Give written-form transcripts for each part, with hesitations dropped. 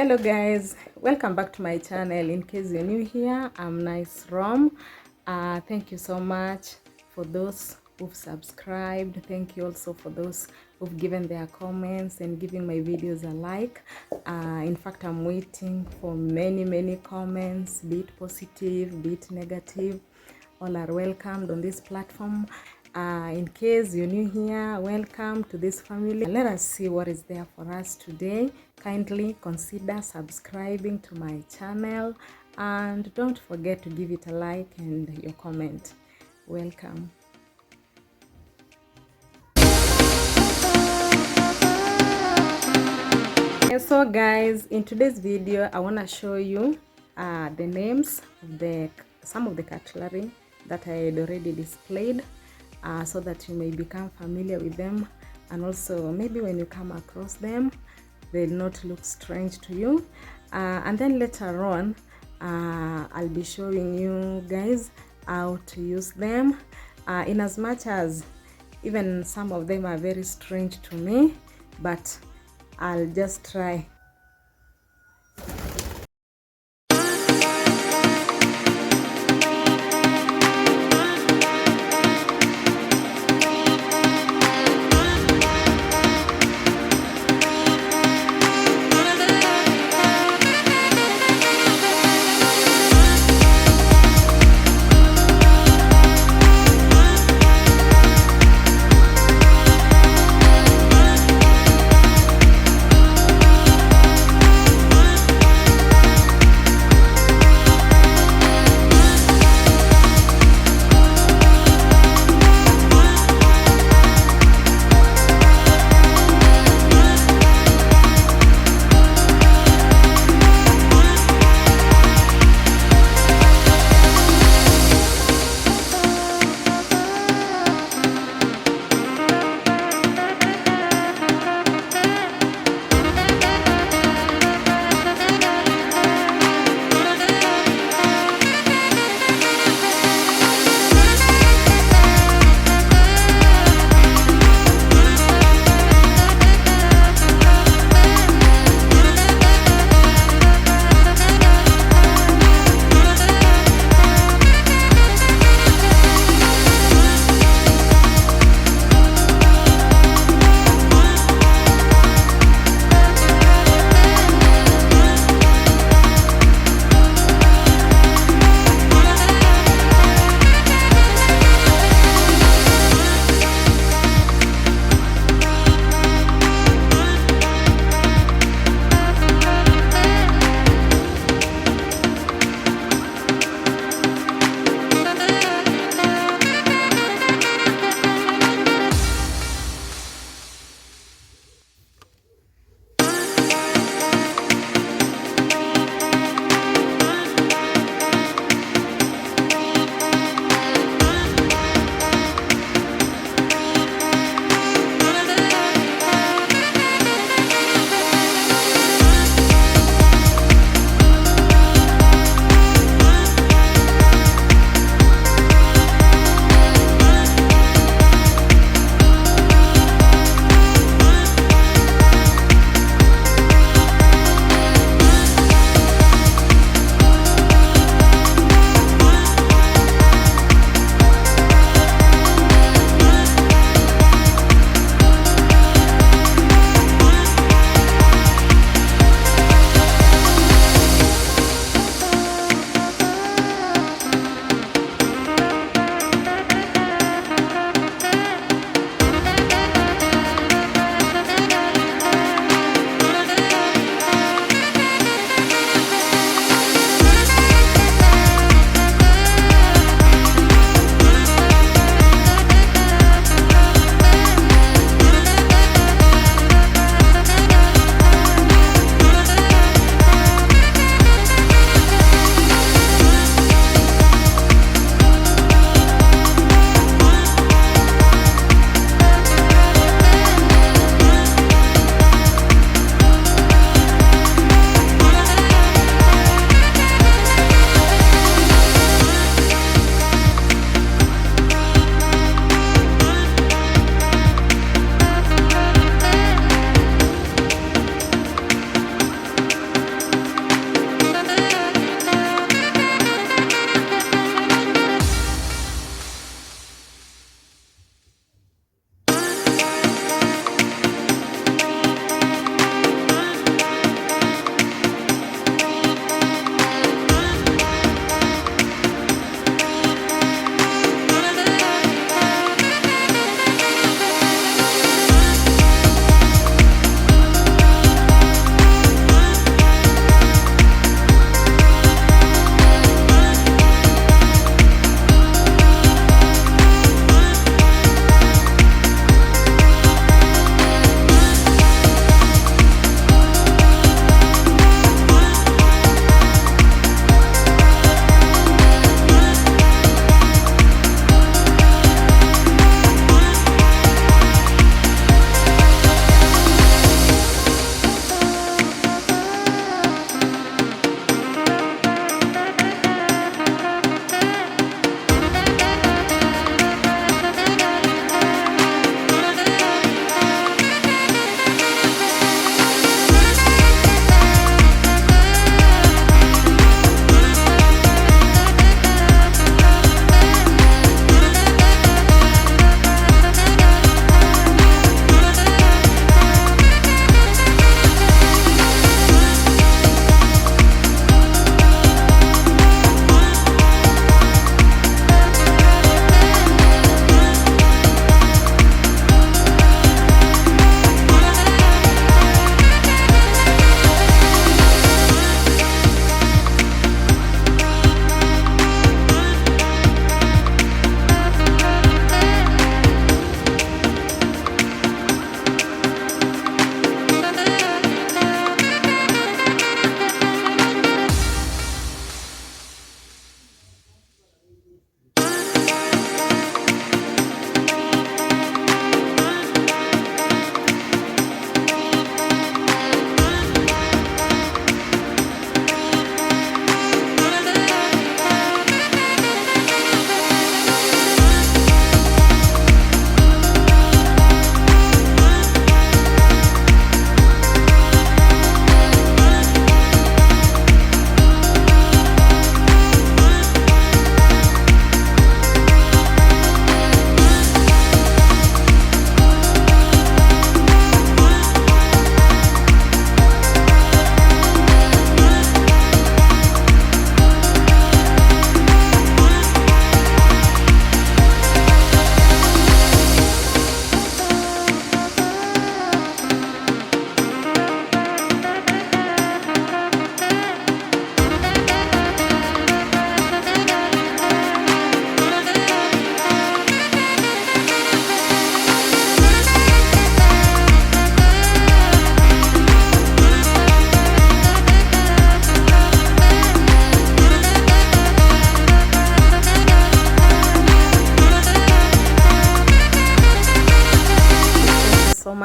Hello guys, welcome back to my channel. In case you're new here, I'm Nice Rom. Thank you so much for those who've subscribed. Thank you also for those who've given their comments and giving my videos a like. In fact, I'm waiting for many comments, be it positive, be it negative. All are welcomed on this platform. In case you're new here, welcome to this family. Let us see what is there for us today. Kindly consider subscribing to my channel and don't forget to give it a like and your comment. Welcome. So guys, in today's video I want to show you the names of some of the cutlery that I had already displayed, so that you may become familiar with them, and also maybe when you come across them they'll not look strange to you. And then later on I'll be showing you guys how to use them, in as much as even some of them are very strange to me, but I'll just try.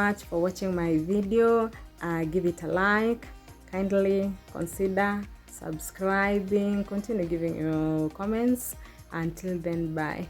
much for watching my video. Give it a like. Kindly consider subscribing. Continue giving your comments. Until then, bye.